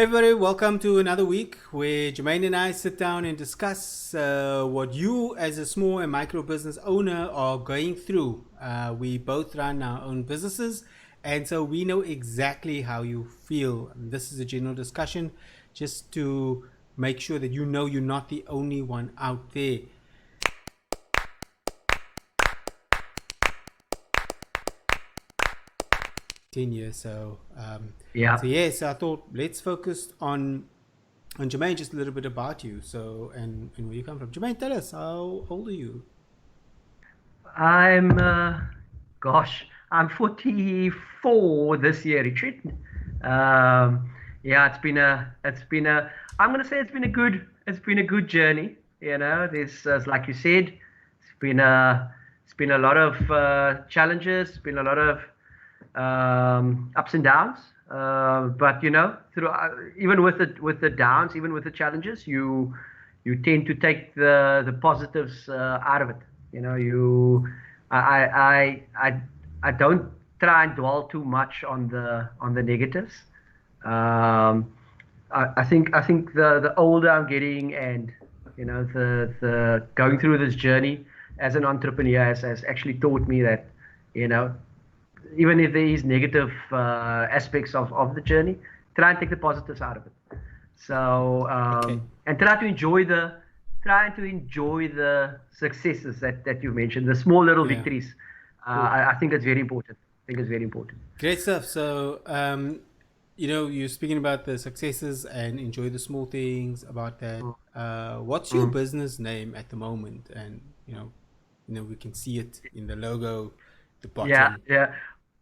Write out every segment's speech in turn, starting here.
Hey everybody, welcome to another week where Jermaine and I sit down and discuss what you as a small and micro business owner are going through. We both run our own businesses, and so we know exactly how you feel. And this is a general discussion just to make sure that you know you're not the only one out there. 10 years. So I thought let's focus on Jermaine, just a little bit about you. So and where you come from. Jermaine, tell us, how old are you? I'm, I'm 44 this year, Richard. Yeah, I'm gonna say it's been a good journey. You know, this, like you said, it's been a lot of challenges, been a lot of ups and downs. But you know, through even with the downs, even with the challenges, you tend to take the positives out of it. You know, I, I, I, I don't try and dwell too much on the negatives. Um, I think the older I'm getting, and you know, the going through this journey as an entrepreneur has actually taught me that, you know, even if there is negative aspects of the journey, try and take the positives out of it. So Okay. and try to enjoy the successes that you mentioned, the small little Yeah. victories. Cool. I think it's very important. I think it's very important. Great stuff. So you're speaking about the successes and enjoy the small things about that. Mm, What's your mm. business name at the moment? And we can see it in the logo, the Yeah, bottom. yeah.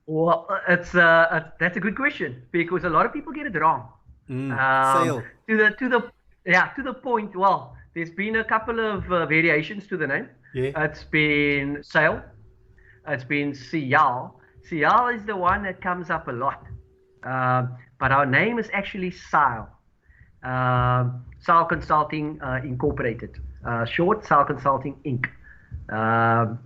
Well, that's a good question because a lot of people get it wrong. Sale. To the yeah, to the point. Well, there's been a couple of variations to the name. Yeah. It's been Sale. It's been Sial. Sial is the one that comes up a lot. But our name is actually Sile. Sile Consulting Incorporated. Short, Sile Consulting Inc. Um,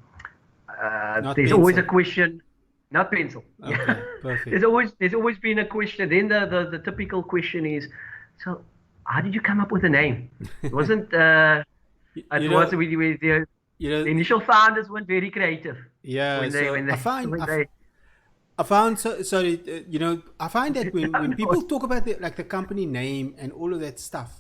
Not there's always a pencil. question, not pencil. Yeah. Okay. Perfect. There's always been a question. Then the typical question is, so how did you come up with the name? It wasn't You, it you was know, you the know, initial founders weren't very creative yeah. So when I they find when they I found sorry, I find that when no, people talk about the company name and all of that stuff,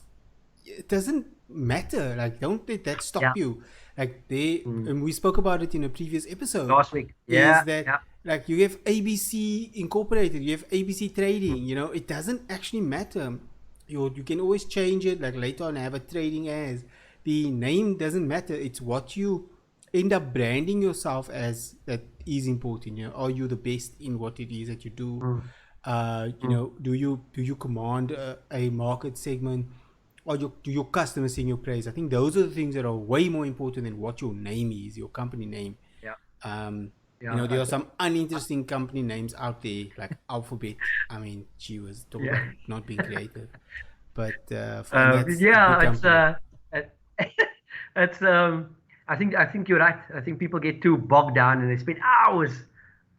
it doesn't matter. Like, don't let that stop yeah, you. Like they, mm, and we spoke about it in a previous episode, last week. is Yeah, that yeah. like you have ABC Incorporated, you have ABC Trading. It doesn't actually matter. You can always change it. Like later on, have a trading as. The name doesn't matter. It's what you end up branding yourself as that is important. Are you the best in what it is that you do? Mm, mm. Do you command a market segment, or do your customers sing your praise? I think those are the things that are way more important than what your name is, your company name. Yeah, um yeah, there are some uninteresting company names out there like Alphabet. I mean, she was talk yeah. about not being creative, but and that's a good Yeah, company. it, it's I think you're right. I think people get too bogged down and they spend hours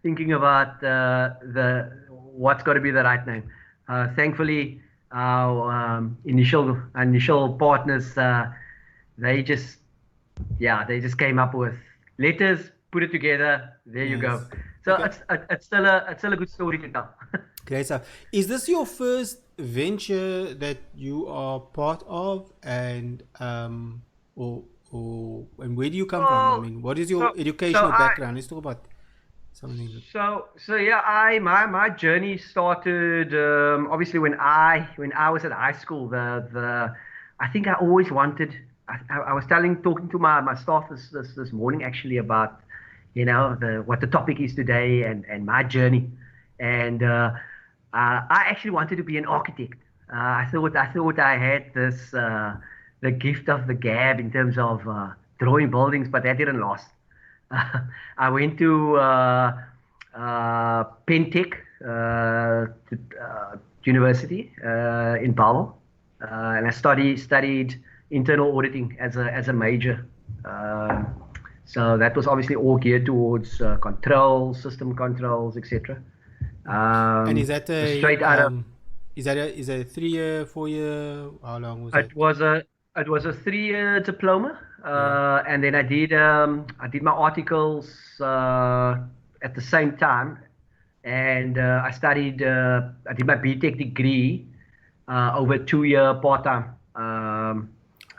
thinking about the what's got to be the right name. Thankfully, our initial partners, they just they just came up with letters, put it together. There you go. Nice. So Okay. it's still a good story to tell. Great stuff. Is this your first venture that you are part of, and and where do you come from? I Well, mean, what is your so so educational I background? Let's talk about something. so yeah, I my journey started obviously when I was at high school. The I think I always wanted. I was talking to my staff this morning actually about, you know, the what the topic is today and my journey, and I actually wanted to be an architect. I thought I had this the gift of the gab in terms of drawing buildings, but that didn't last. I went to Pentech University in Basel, and I studied internal auditing as a major. So that was obviously all geared towards controls, system controls, etc. And is that a Straight out of is that a 3 year, 4 year? How long was that? It was a 3-year diploma, Yeah. and then I did my articles at the same time, and I did my BTech degree over a 2-year part-time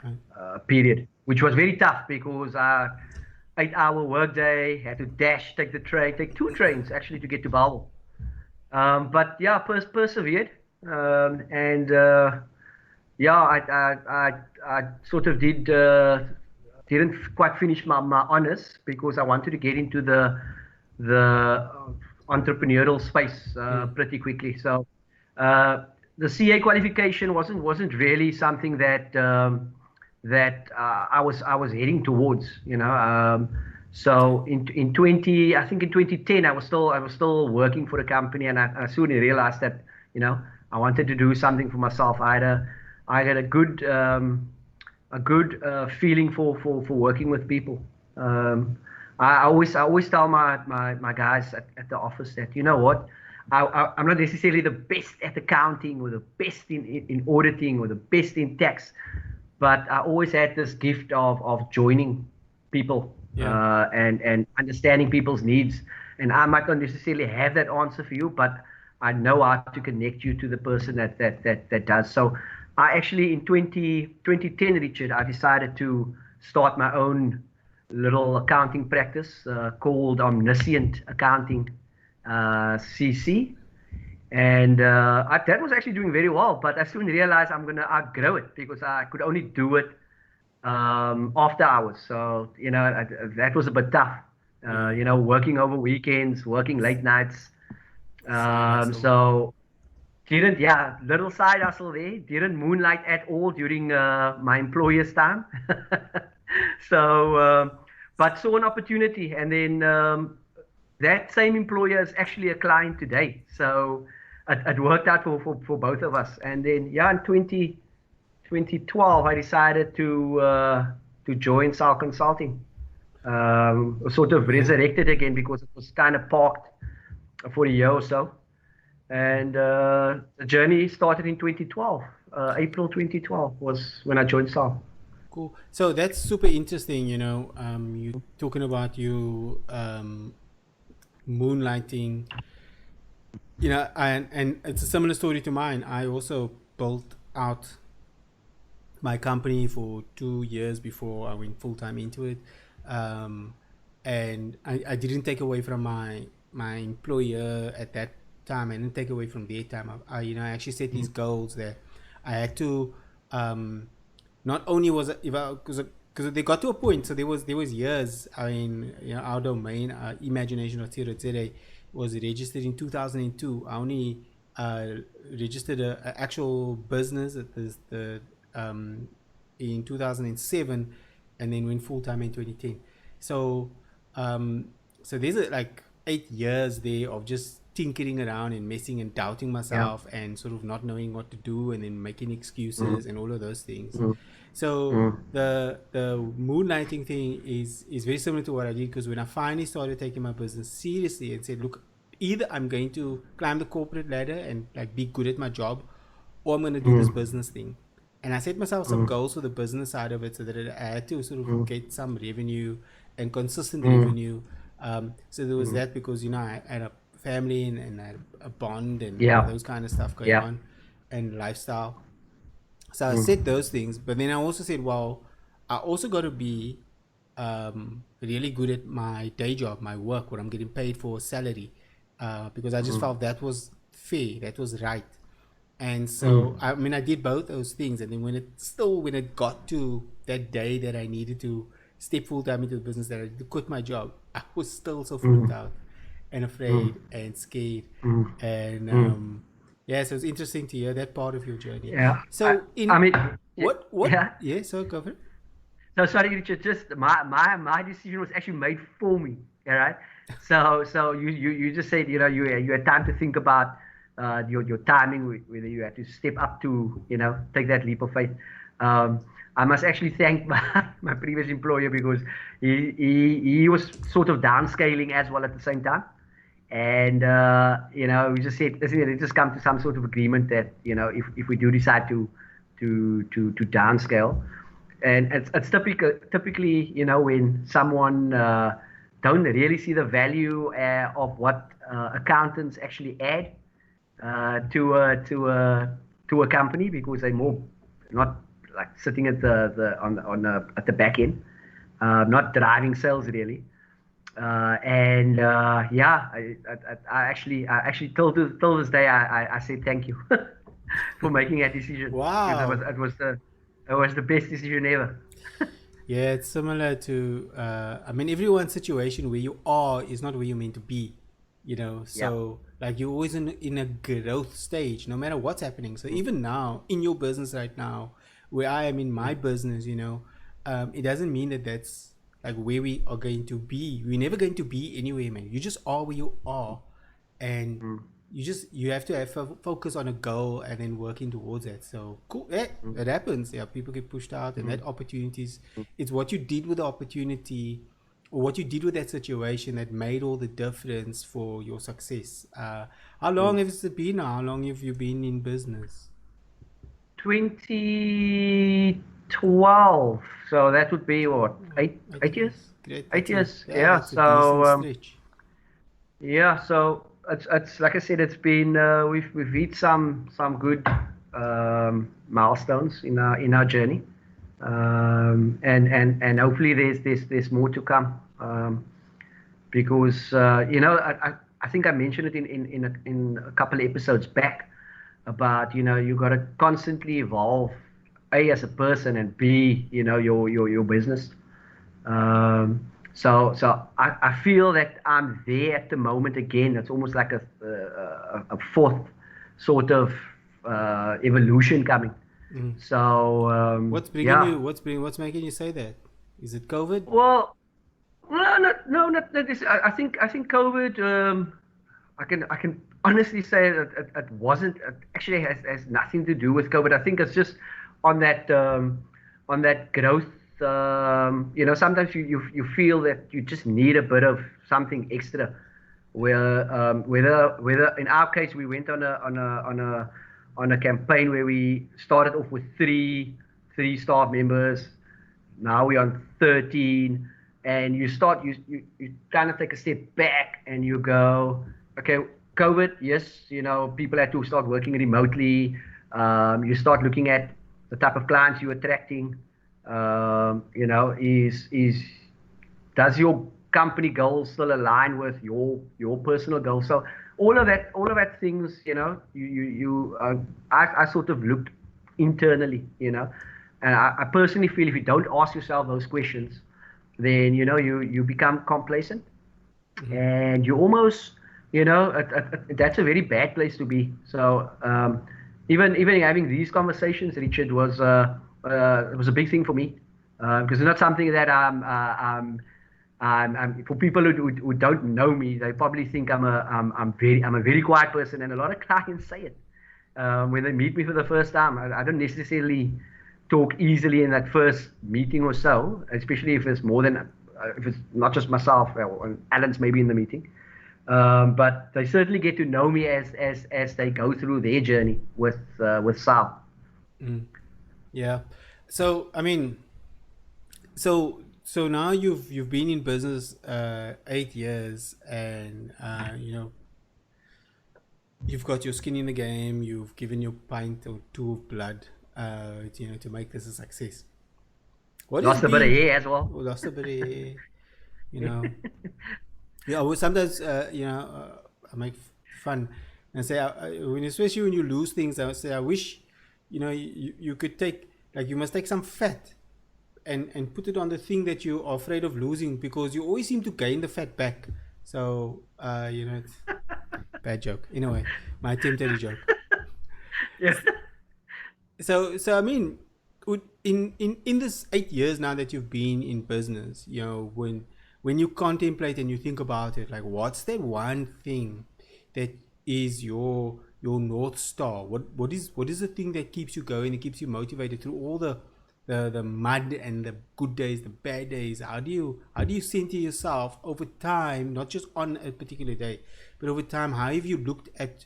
Right. period, which was very tough because 8-hour workday, had to dash, take the train, take 2 trains actually to get to Bellville. But yeah, persevered, and yeah, I sort of didn't quite finish my honors because I wanted to get into the entrepreneurial space Mm. pretty quickly. So uh, the CA qualification wasn't really something that I was heading towards, you know. Okay. So in 20, I think in 2010, I was still working for the company, and I soon realized that, you know, I wanted to do something for myself. I had a good feeling for working with people. Um, I always tell my guys at the office that, you know what, I'm not necessarily the best at accounting or the best in auditing or the best in tax, but I always had this gift of joining people, Yeah. and understanding people's needs. And I might not necessarily have that answer for you, but I know how to connect you to the person that does. So I actually in 2010, Richard, I decided to start my own little accounting practice called Omniscient Accounting, CC. And that was actually doing very well, but I soon realized I'm going to outgrow it because I could only do it after hours. So, you know, that was a bit tough. Yeah. Working over weekends, working late nights. Side hustle. So didn't, yeah, little side hustle there. Didn't moonlight at all during my employer's time. So, but saw an opportunity, and then that same employer is actually a client today. So it worked out for both of us. And then, yeah, in 2012, I decided to join Sal Consulting. Sort of Yeah. resurrected again because it was kind of parked for a year or so. And the journey started in 2012. April 2012 was when I joined Sal. Cool. So that's super interesting. You talking about you moonlighting. And it's a similar story to mine. I also built out my company for 2 years before I went full time into it, um, and I didn't take away from my employer at that time. I didn't take away from their time. I actually set these goals that I had to. Not only was it, if I because they got to a point, so there was years. I mean, our domain, imagination of Tirozere, was registered in 2002. I only uh, registered a actual business at the in 2007, and then went full time in 2010. So um, so there's like 8 years there of just tinkering around and messing and doubting Yeah. myself and sort of not knowing what to do and then making Mm, excuses and all of those things. mm, So mm, the moonlighting thing is very similar to what I did, because when I finally started taking my business seriously and said, look, either I'm going to climb the corporate ladder and like be good at my job, or I'm going to do this mm, business thing. And I set myself some mm, goals for the business side of it, so that I had to sort of mm, get some revenue and consistent mm, revenue. So there was mm. that, because I had a family, and I had a bond and Yeah. those kind of stuff going Yeah. on, and lifestyle. So I said Mm, those things, but then I also said, well, I also got to be really good at my day job, my work, what I'm getting paid for, salary, because I just mm, felt that was fair, that was right. And so, mm, I mean, I did both those things. And then when it got to that day that I needed to step full time into the business, that I had to quit my job, I was still so freaked mm, out and mm, afraid and scared. mm, And mm. yeah, so it's interesting to hear that part of your journey. Yeah. I, So I in mean, what yeah. yeah, so go for it. No, sorry, Richard. Just my decision was actually made for me. All right. So you just said, you had time to think about your timing, whether you had to step up to, take that leap of faith. Um, I must actually thank my previous employer because he was sort of downscaling as well at the same time. And we just said, let's just come to some sort of agreement that if we do decide to downscale, and it's typically when someone don't really see the value of what accountants actually add to a company, because they're more not like sitting at at the back end, not driving sales really. Yeah, I actually till this day I say thank you for making that decision, because Wow. it was the best decision ever. Yeah, it's similar to, I mean, everyone's situation where you are is not where you're meant to be, you know. Yeah. So, like, you're always in a growth stage, no matter what's happening. So, Mm, even now, in your business right now, where I am in my mm, business, it doesn't mean that that's like where we are going to be. We're never going to be anywhere, man. You just are where you are. And mm, you have to have focus on a goal and then working towards it. So cool. Yeah, mm, it happens. Yeah, people get pushed out, and mm, that opportunities. mm, It's what you did with the opportunity, or what you did with that situation that made all the difference for your success. How long mm. has it been now? How long have you been in business? 2012. So that would be what, Oh, eight eight eight years? years. Great. 8 years. Yeah. That's a decent stretch. Yeah, so it's like I said, it's been we've reached some good milestones in our journey, and hopefully there's more to come, because I think I mentioned it in a couple of episodes back about you got to constantly evolve, A, as a person, and B, your business. So I feel that I'm there at the moment again. It's almost like a fourth sort of evolution coming. Mm. So What's bringing yeah. you? What's making you say that? Is it COVID? Well, no, no, not this. I think COVID. I can honestly say that it wasn't. It actually has nothing to do with COVID. I think it's just on that growth. Sometimes you feel that you just need a bit of something extra. Whether in our case we went on a campaign where we started off with three staff members. Now we're on 13, and you kind of take a step back and you go, okay, COVID, yes, people had to start working remotely. You start looking at the type of clients you're attracting. Is does your company goals still align with your personal goals? So all of that things, I sort of looked internally, and I personally feel if you don't ask yourself those questions, then you become complacent, Mm-hmm. and you almost, that's a very bad place to be. So even having these conversations, Richard, was a big thing for me, because it's not something that for people who don't know me, they probably think I'm a very quiet person, and a lot of clients say it when they meet me for the first time. I don't necessarily talk easily in that first meeting or so, especially if it's more than if it's not just myself, or Alan's maybe in the meeting. But they certainly get to know me as they go through their journey with Sal. Mm. Yeah. So I mean, so now you've been in business 8 years, and you've got your skin in the game. You've given your pint or two of blood, to make this a success. What has Lost a bit of been, hair as well. oh, lost a bit of hair, you know. Yeah, well, sometimes I make fun and say, especially when you lose things, I would say I wish, you could take, like, you must take some fat and put it on the thing that you are afraid of losing, because you always seem to gain the fat back. So it's bad joke. Anyway, my attempt at a joke. Yeah. So I mean, in this 8 years now that you've been in business, when you contemplate and you think about it, like, what's that one thing that is your north star? What is the thing that keeps you going and keeps you motivated through all the the mud and the good days, the bad days? How do you center yourself over time, not just on a particular day, but over time? How have you looked at,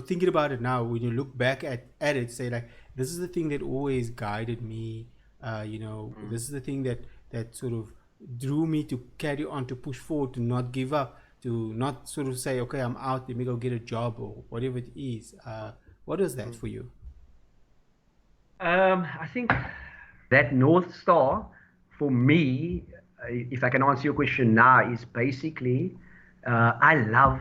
thinking about it now, when you look back at it, say like, this is the thing that always guided me. This is the thing that sort of drew me to carry on, to push forward, to not give up, to not sort of say, okay, I'm out, let me go get a job or whatever it is. What is that for you? I think that North Star for me, if I can answer your question now, is basically I love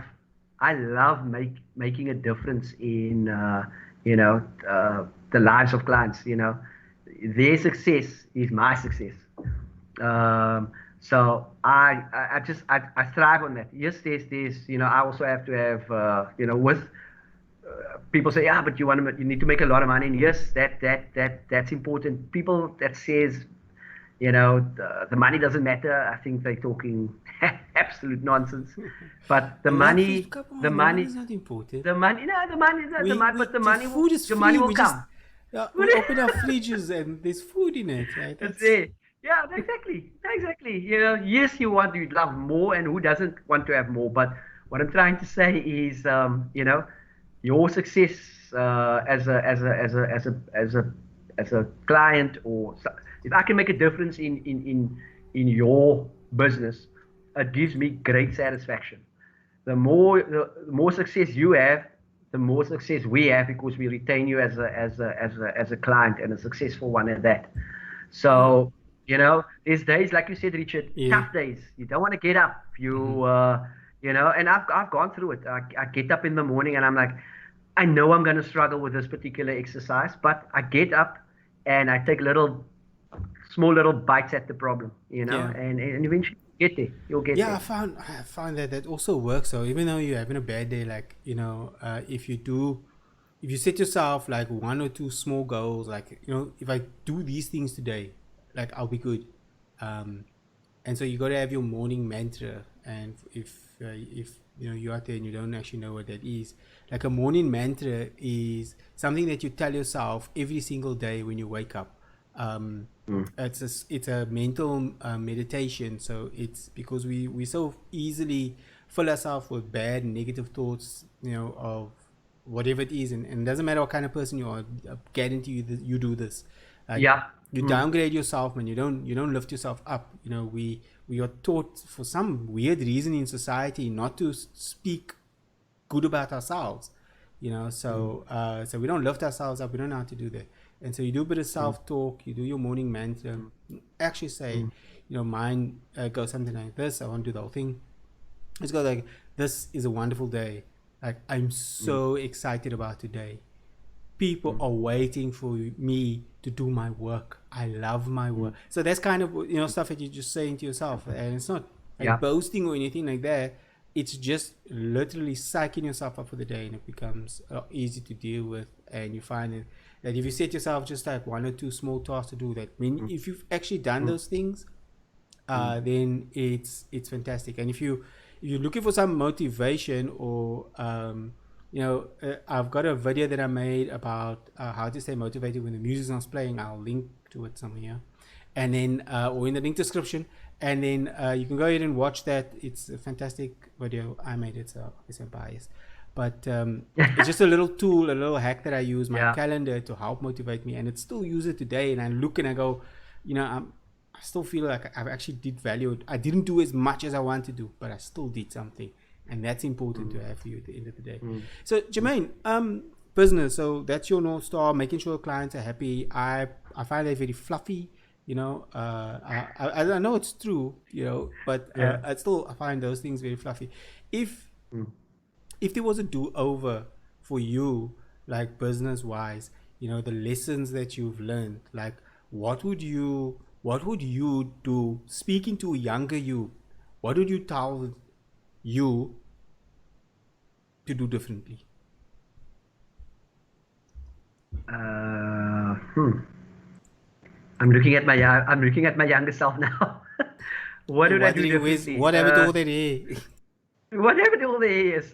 making a difference in the lives of clients. Their success is my success. So I thrive on that. Yes, there's I also have to have with people say, yeah, but you need to make a lot of money. And yes, that's important. People that says, the money doesn't matter. I think they're talking absolute nonsense. But the Life is, money, come the on, the money money, is not important. the money, no, the money, the money, but The food is the money free. will We just, come. we open our fridges and there's food in it, right? That's That's it. Yeah, exactly. Exactly. Yes, you'd love more, and who doesn't want to have more? But what I'm trying to say is, your success as a client, if I can make a difference in your business, it gives me great satisfaction. The more success you have, the more success we have, because we retain you as a client, and a successful one at that. So, there's days, like you said, Richard, yeah. tough days. You don't want to get up. And I've gone through it. I get up in the morning and I'm like, I know I'm going to struggle with this particular exercise, but I get up and I take small little bites at the problem, Yeah. and eventually you'll get there. You'll get Yeah, there. I found that also works. So even though you're having a bad day, like, if you set yourself like one or two small goals, like, if I do these things today, like, I'll be good. Um, and so you got to have your morning mantra. And if you're out there and you don't actually know what that is, like, a morning mantra is something that you tell yourself every single day when you wake up. um, Mm. it's a mental meditation. So it's because we so easily fill ourselves with bad negative thoughts, of whatever it is, and it doesn't matter what kind of person you are. I guarantee you that you do this. Like, Yeah. you Mm. downgrade yourself, man. You don't lift yourself up. We are taught for some weird reason in society not to speak good about ourselves. Mm. So we don't lift ourselves up. We don't know how to do that. And so you do a bit of Mm. self-talk. You do your morning mantra. Mm. Actually say, Mm. mine goes something like this. I want to do the whole thing. It's got like, this is a wonderful day. Like, I'm Mm. so excited about today. People Mm. are waiting for me to do my work. I love my work. Mm. So that's kind of, stuff that you're just saying to yourself, and it's not like Yeah. boasting or anything like that. It's just literally psyching yourself up for the day, and it becomes easy to deal with. And you find that if you set yourself just like one or two small tasks to do, that, Mm. if you've actually done Mm. those things, Mm. then it's fantastic. And if you're looking for some motivation, or I've got a video that I made about how to stay motivated when the music's not playing. I'll link to it somewhere, and then or in the link description, and then you can go ahead and watch that. It's a fantastic video I made it, so I'm biased, but it's just a little tool, a little hack that I use, my Yeah. calendar, to help motivate me, and it still use it today. And I look and I go, I still feel like I've actually did value. I didn't do as much as I wanted to do, but I still did something, and that's important to Mm. have for you at the end of the day. Mm. So, Mm. Jermaine, business. So that's your North Star, making sure clients are happy. I find that very fluffy. I know it's true. But Yeah. I find those things very fluffy. If Mm. if there was a do over for you, like, business wise, the lessons that you've learned, like, what would you do, speaking to a younger you? What would you tell you to do differently? Hmm. I'm looking at my younger self now. What You're would I do wondering, differently? what happened to all that hair? What happened to all the years?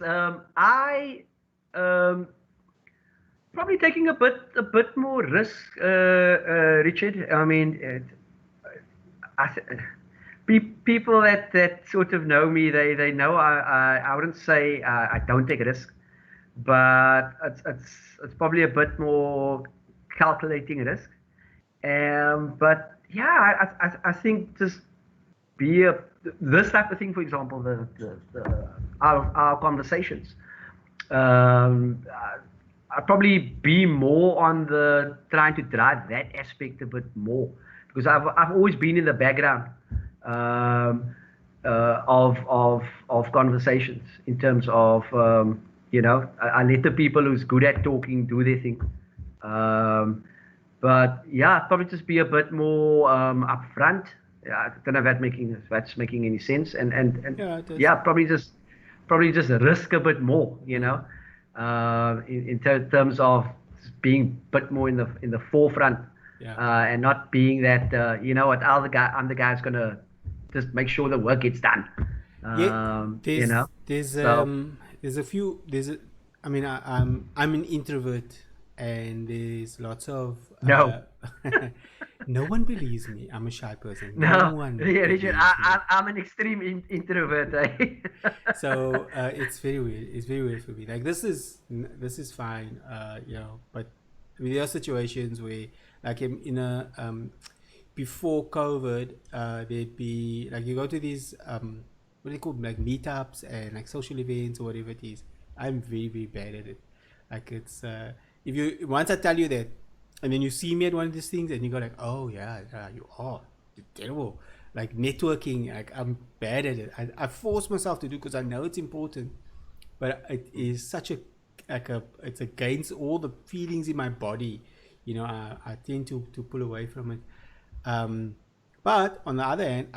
I um, probably taking a bit more risk, Richard. I mean, I th- people that sort of know me, they know I wouldn't say I don't take risk, but it's probably a bit more calculating risk. But yeah, I think just be a this type of thing, for example, our conversations. I'd probably be more on the trying to drive that aspect a bit more because I've always been in the background um, of conversations in terms of I let the people who's good at talking do their thing. Um, but yeah, probably just be a bit more upfront. Yeah, I don't know if that's making any sense. And Yeah, it is. yeah, probably just risk a bit more, in terms of being a bit more in the forefront, Yeah. and not being that what I'm the guy who's gonna just make sure the work gets done. Yeah, Um, you there's know, there's so um there's a few there's a, I mean I'm an introvert, and there's lots of no. no one believes me. I'm a shy person. No No, one yeah, Richard, believes me. I'm an extreme introvert. Eh? So it's very weird. It's very weird for me. Like this is fine, But I mean, there are situations where, like in a before COVID, there'd be like you go to these what do they call them, like meetups and like social events or whatever it is. I'm very very bad at it. Like it's if you once I tell you that, and then you see me at one of these things, and you go like, oh yeah, yeah you are. You're terrible. Like networking, like I'm bad at it. I force myself to do because I know it's important, but it is such a it's against all the feelings in my body. I tend to pull away from it. Um, but on the other hand,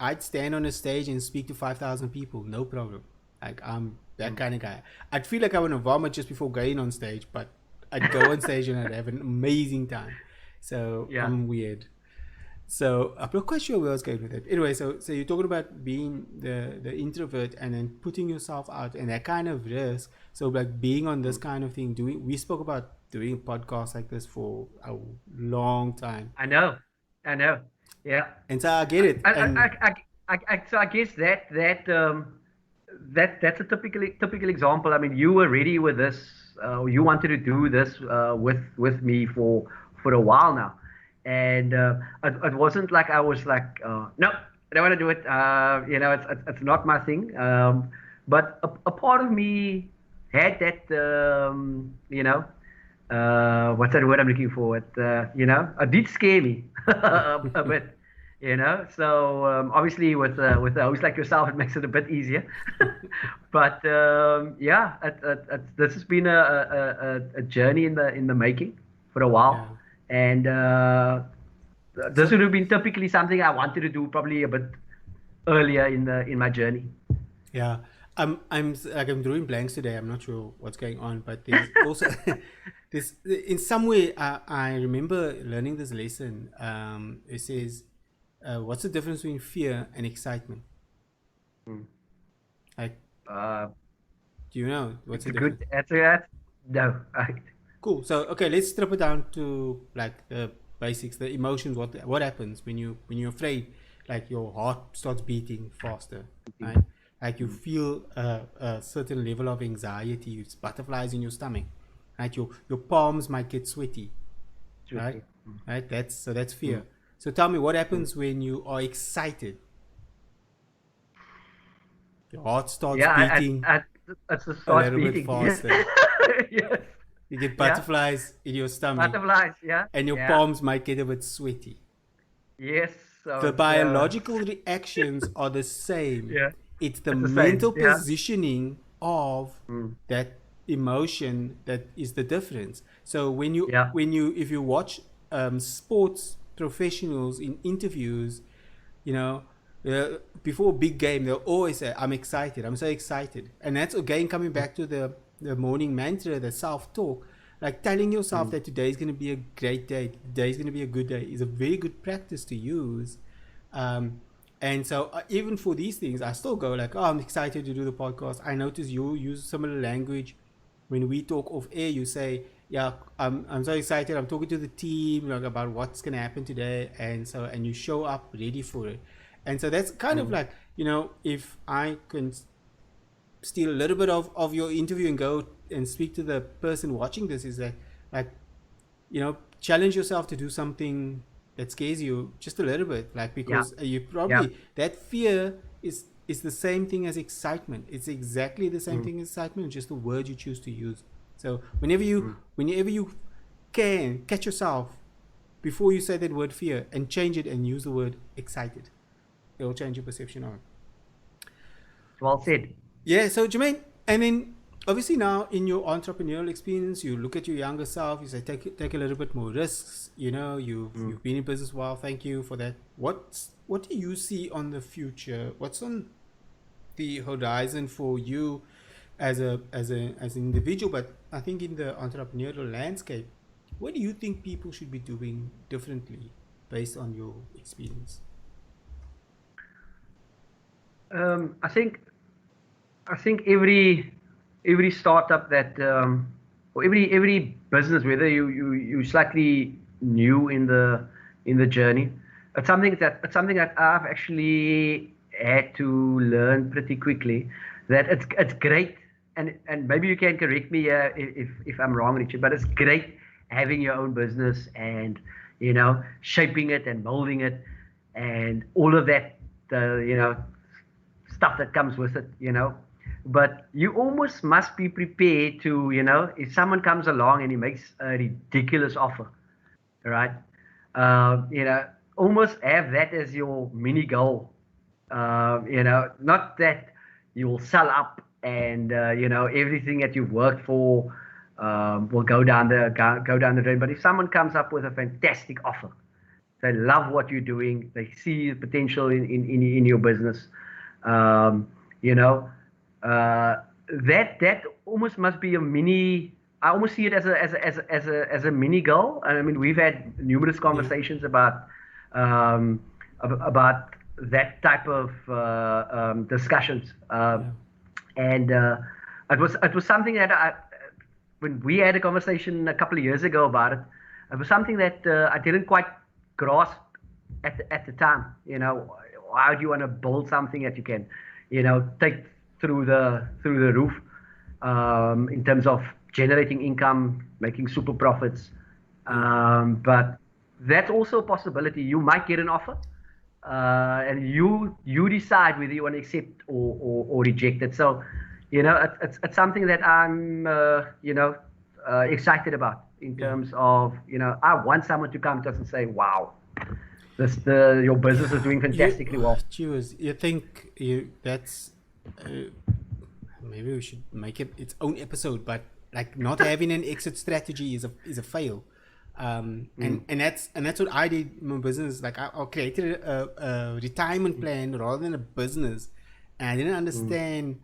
I'd stand on a stage and speak to 5,000 people, no problem. Like I'm that kind of guy. I'd feel like I want to vomit just before going on stage, but I'd go on stage and I'd have an amazing time. So Yeah. I'm weird. So I'm not quite sure where I was going with it. Anyway, so you're talking about being the introvert and then putting yourself out and that kind of risk. So like being on this kind of thing, doing we spoke about doing podcasts like this for a long time, I know, I know. Yeah. and so I get it. I, I, And I, so I guess that's a typical example. I mean, you were ready with this. You wanted to do this with me for a while now, and it wasn't like I was like, no, I don't want to do it. It's not my thing. But a part of me had that, what's that word I'm looking for? It did scare me a bit. So obviously with a host like yourself, it makes it a bit easier. But yeah, this has been a journey in the making for a yeah, while, and this so would have been typically something I wanted to do probably a bit earlier in my journey. yeah, I'm drawing blanks today. I'm not sure what's going on, but there's also this in some way I remember learning this lesson. It says, what's the difference between fear and excitement? Mm. Like, Uh, do you know what's it's the a difference? good. That's no. Cool. So okay, let's strip it down to like the basics, the emotions. What happens when you're afraid? Like your heart starts beating faster, right? Like you feel a certain level of anxiety. It's butterflies in your stomach, right? Your palms might get sweaty, right? Tricky. Right. That's Mm. fear. So tell me, what Mm. happens when you are excited? Your heart starts Yeah, beating it's a a starts little bit beating. Yes. faster. Yes. You get Yeah. butterflies in your stomach, Butterflies. Yeah. and your Yeah. palms might get a bit sweaty. Yes. So The it's biological reactions are the same. yeah. It's the It's the same. mental Yeah. positioning of Mm. that emotion that is the difference. So Yeah. if you watch sports professionals in interviews, you know, before a big game, they'll always say, "I'm excited. I'm so excited," and that's again coming back to the morning mantra, the self talk. Like telling yourself Mm. that today is going to be a great day, today is going to be a good day, is a very good practice to use. Um, and so even for these things, I still go like, "Oh, I'm excited to do the podcast." I notice you use similar language when we talk off air. You say, yeah, I'm so excited. I'm talking to the team like about what's gonna happen today, and you show up ready for it, and so that's kind of Mm. like, if I can steal a little bit of your interview and go and speak to the person watching this, is that, like, challenge yourself to do something that scares you just a little bit, like, Yeah, because you yeah. probably, that fear is the same thing as excitement. It's exactly the same Mm. thing as excitement, just the word you choose to use. So Mm. whenever you can catch yourself before you say that word fear and change it and use the word excited, it will change your perception of it. Well said. Yeah, so Jermaine, and then obviously now in your entrepreneurial experience, you look at your younger self. You say take a little bit more risks. Mm. You've been in business a while. Thank you for that. What do you see on the future? What's on the horizon for you as an individual? But I think in the entrepreneurial landscape, what do you think people should be doing differently based on your experience? I think every startup that or every business, whether you slightly new in the journey, it's something that I've actually had to learn pretty quickly. That it's great, and maybe you can correct me if I'm wrong, Richard. But it's great having your own business and shaping it and molding it and all of that. Stuff that comes with it, But you almost must be prepared to, if someone comes along and he makes a ridiculous offer, right? Almost have that as your mini goal. Not that you will sell up and everything that you've worked for will go down the drain. But if someone comes up with a fantastic offer, they love what you're doing. They see the potential in your business. Um, you know, uh, that almost must be a mini. I almost see it as a mini goal. And I mean, we've had numerous Yeah, conversations um, about that type of discussions. yeah, And it was something that when we had a conversation a couple of years ago about it, it was something that I didn't quite grasp at the time. How do you want to build something that you can, take through the roof in terms of generating income, making super profits. yeah. But that's also a possibility. You might get an offer, and you decide whether you want to accept or reject it. So, it's something that I'm excited about in Yeah. terms of I want someone to come to us and say, "Wow, your business is Yeah, doing you, fantastically well." Cheers. You think that's uh, maybe we should make it its own episode, but like not having an exit strategy is a fail. Mm, And that's what I did in my business. Like I created a retirement mm, plan rather than a business, and I didn't mm, understand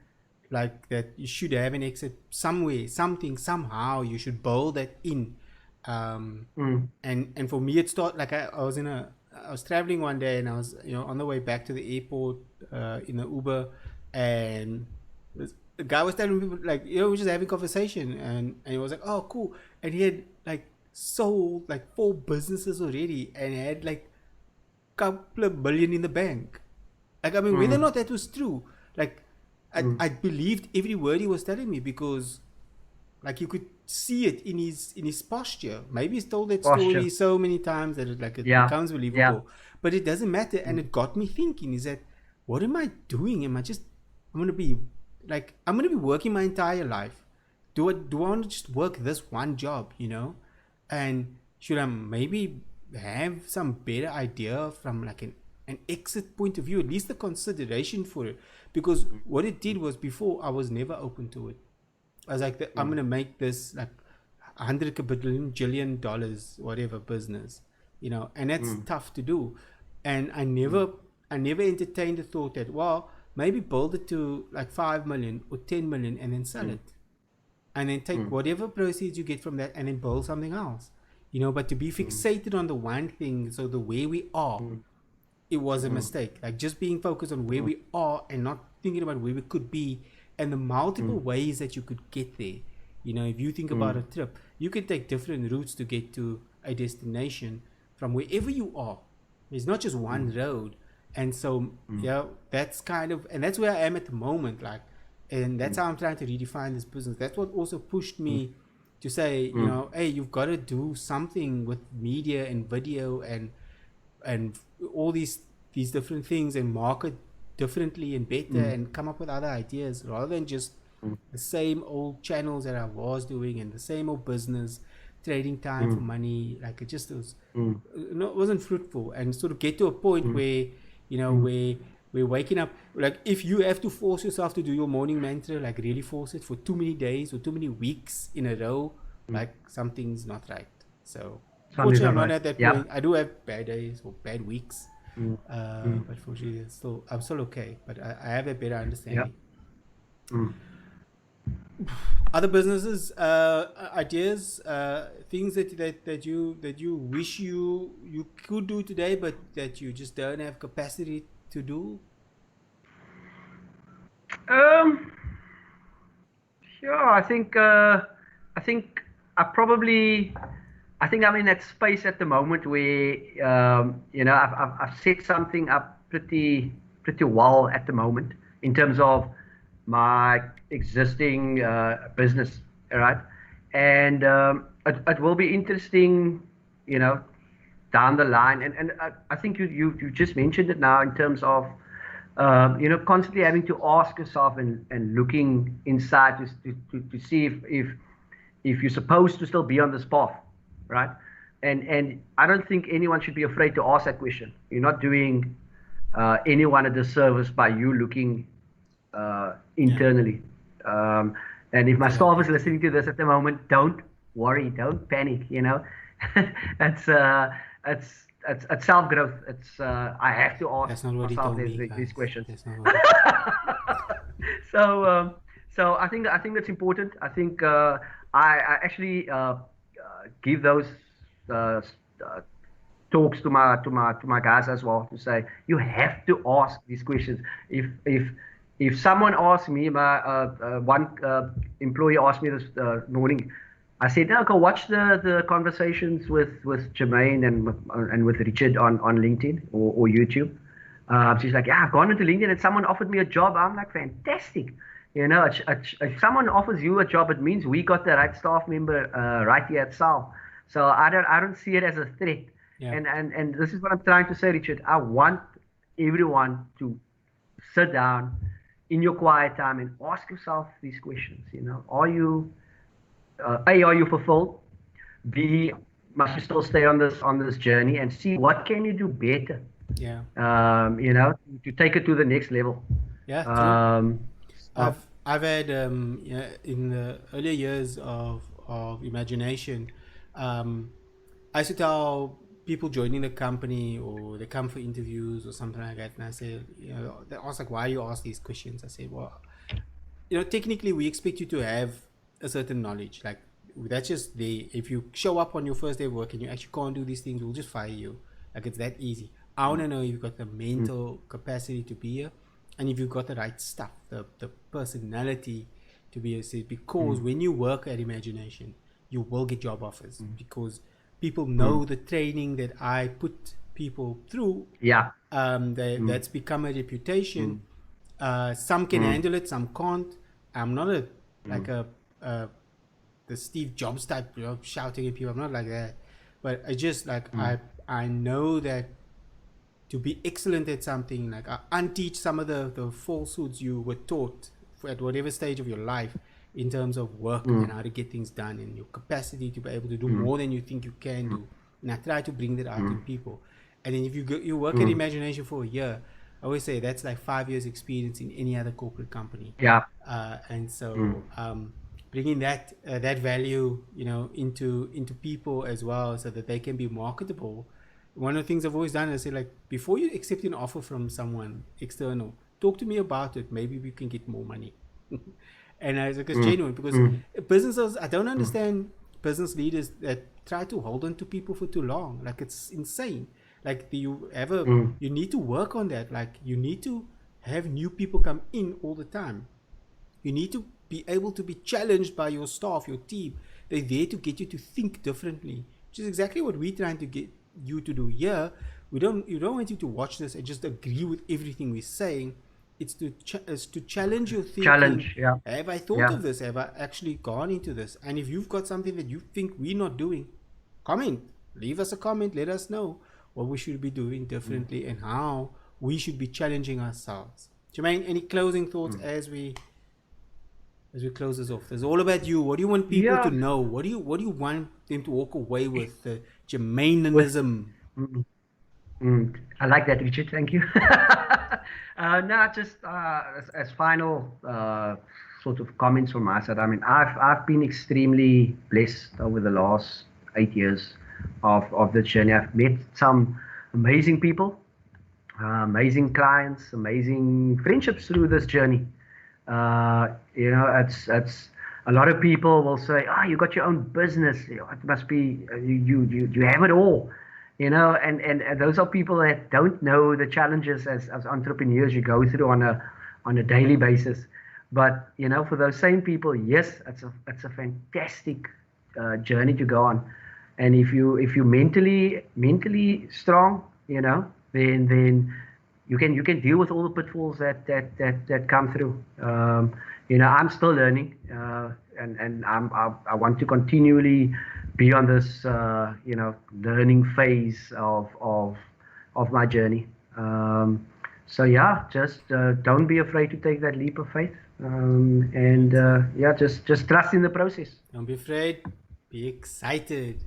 like that you should have an exit somewhere, something, somehow you should build that in. Um, mm, and for me, it started like I was traveling one day and I was on the way back to the airport in the Uber, and the guy was telling me like we were just having conversation, and he was like, oh cool, and he had like sold like 4 businesses already and had like couple of billion in the bank. Like, I mean, whether or mm, not that was true, like mm. I believed every word he was telling me, because like you could see it in his posture. Maybe he's told that Posture. story so many times that it Yeah, becomes yeah. believable. But it doesn't matter, and Mm, it got me thinking: is that what am I doing? I'm gonna be I'm gonna be working my entire life. Do I want to just work this one job? And should I maybe have some better idea from like an exit point of view, at least the consideration for it? Because what it did was, before I was never open to it. I was like, I'm mm, gonna make this like 100 billion, $1 jillion, whatever business, and that's mm, tough to do. And mm, I never entertained the thought that, well, maybe build it to like 5 million or 10 million and then sell mm, it, and then take mm, whatever proceeds you get from that and then build something else. But to be mm, fixated on the one thing, so the way we are, mm, it was a mm, mistake. Like just being focused on where mm, we are and not thinking about where we could be and the multiple mm, ways that you could get there. If you think about a trip, you can take different routes to get to a destination from wherever you are. There's not just one road. And so, that's kind of, and that's where I am at the moment. Like, and that's how I'm trying to redefine this business. That's what also pushed me to say, hey, you've got to do something with media and video and all these different things, and market differently and better, and come up with other ideas rather than just the same old channels that I was doing and the same old business, trading time for money. Like, it just was, it wasn't fruitful. And sort of get to a point where, where we're waking up. Like, if you have to force yourself to do your morning mantra, like really force it for too many days or too many weeks in a row, like something's not right. So fortunately, I'm not at that point. I do have bad days or bad weeks, but fortunately, I'm still okay. But I have a better understanding. Other businesses, ideas, things that you wish you could do today, but that you just don't have capacity to do. Sure. I think I'm in that space at the moment where I've set something up pretty well at the moment in terms of my existing business, right? And it will be interesting, down the line. And I think you just mentioned it now in terms of constantly having to ask yourself and looking inside to see if you're supposed to still be on this path, right? And I don't think anyone should be afraid to ask that question. You're not doing anyone a disservice by you looking internally. And if my staff is listening to this at the moment, don't worry, don't panic. It's self-growth. It's I have to ask myself these questions. So I think that's important. I think I actually give those talks to my guys as well, to say you have to ask these questions. If someone asked me, one employee asked me this morning, I said, no, go watch the conversations with Jermaine and with Richard on LinkedIn or YouTube. She's like, yeah, I've gone into LinkedIn and someone offered me a job. I'm like, fantastic. If someone offers you a job, it means we got the right staff member right here at Sal. So I don't see it as a threat. Yeah. And this is what I'm trying to say, Richard. I want everyone to sit down in your quiet time and ask yourself these questions. Are you are you fulfilled? B, must you still stay on this journey? And C, what can you do better? Yeah. To take it to the next level. Yeah. I've had in the earlier years of Imagination, I used to tell people joining the company, or they come for interviews or something like that, and I say, they ask like, why you ask these questions? I say, well, technically we expect you to have a certain knowledge. Like, that's just if you show up on your first day of work and you actually can't do these things, we'll just fire you. Like, it's that easy. I want to know if you've got the mental capacity to be here, and if you've got the right stuff, the personality to be here. Because when you work at Imagination, you will get job offers, because people know the training that I put people through. Yeah. That's become a reputation. Some can handle it, some can't. I'm not the Steve Jobs type, shouting at people. I'm not like that. But I just I know that to be excellent at something, like I unteach some of the falsehoods you were taught at whatever stage of your life, in terms of work and how to get things done, and your capacity to be able to do more than you think you can do. And I try to bring that out in people. And then if you work at Imagination for a year, I always say that's like 5 years experience in any other corporate company. Yeah. And so bringing that value, into people as well, so that they can be marketable. One of the things I've always done is say, like, before you accept an offer from someone external, talk to me about it. Maybe we can get more money. And I was like, it's genuine, because businesses, I don't understand business leaders that try to hold on to people for too long. Like, it's insane. Like, you need to work on that. Like, you need to have new people come in all the time. You need to be able to be challenged by your staff, your team. They're there to get you to think differently, which is exactly what we're trying to get you to do here. You don't want you to watch this and just agree with everything we're saying. It's to challenge your thinking. Challenge. Yeah. Have I thought Yeah. of this? Have I actually gone into this? And if you've got something that you think we're not doing, comment. Leave us a comment. Let us know what we should be doing differently and how we should be challenging ourselves. Jermaine, any closing thoughts as we close this off? It's all about you. What do you want people to Yeah. know? What do you want them to walk away with? The With Jermaineism. I like that, Richard. Thank you. No, just as final sort of comments from my side. I mean, I've been extremely blessed over the last 8 years of the journey. I've met some amazing people, amazing clients, amazing friendships through this journey. It's a lot of people will say, "Oh, you got your own business. It must be you have it all." And those are people that don't know the challenges as entrepreneurs you go through on a daily basis. But for those same people, yes, it's a fantastic journey to go on. And if you mentally strong, then you can deal with all the pitfalls that come through. I'm still learning, and I want to continually be on this learning phase of my journey. So yeah, just don't be afraid to take that leap of faith, and yeah, just trust in the process. Don't be afraid. Be excited.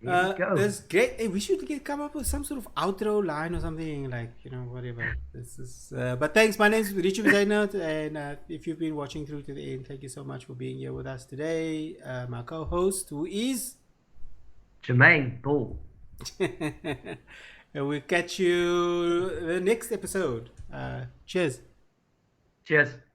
There we go. That's great. Hey, we should come up with some sort of outro line or something, like, whatever. This is. But thanks. My name is Richard Zainat, and if you've been watching through to the end, thank you so much for being here with us today. My co-host, who is Jermaine, Bull. and we'll catch you the next episode. Cheers. Cheers.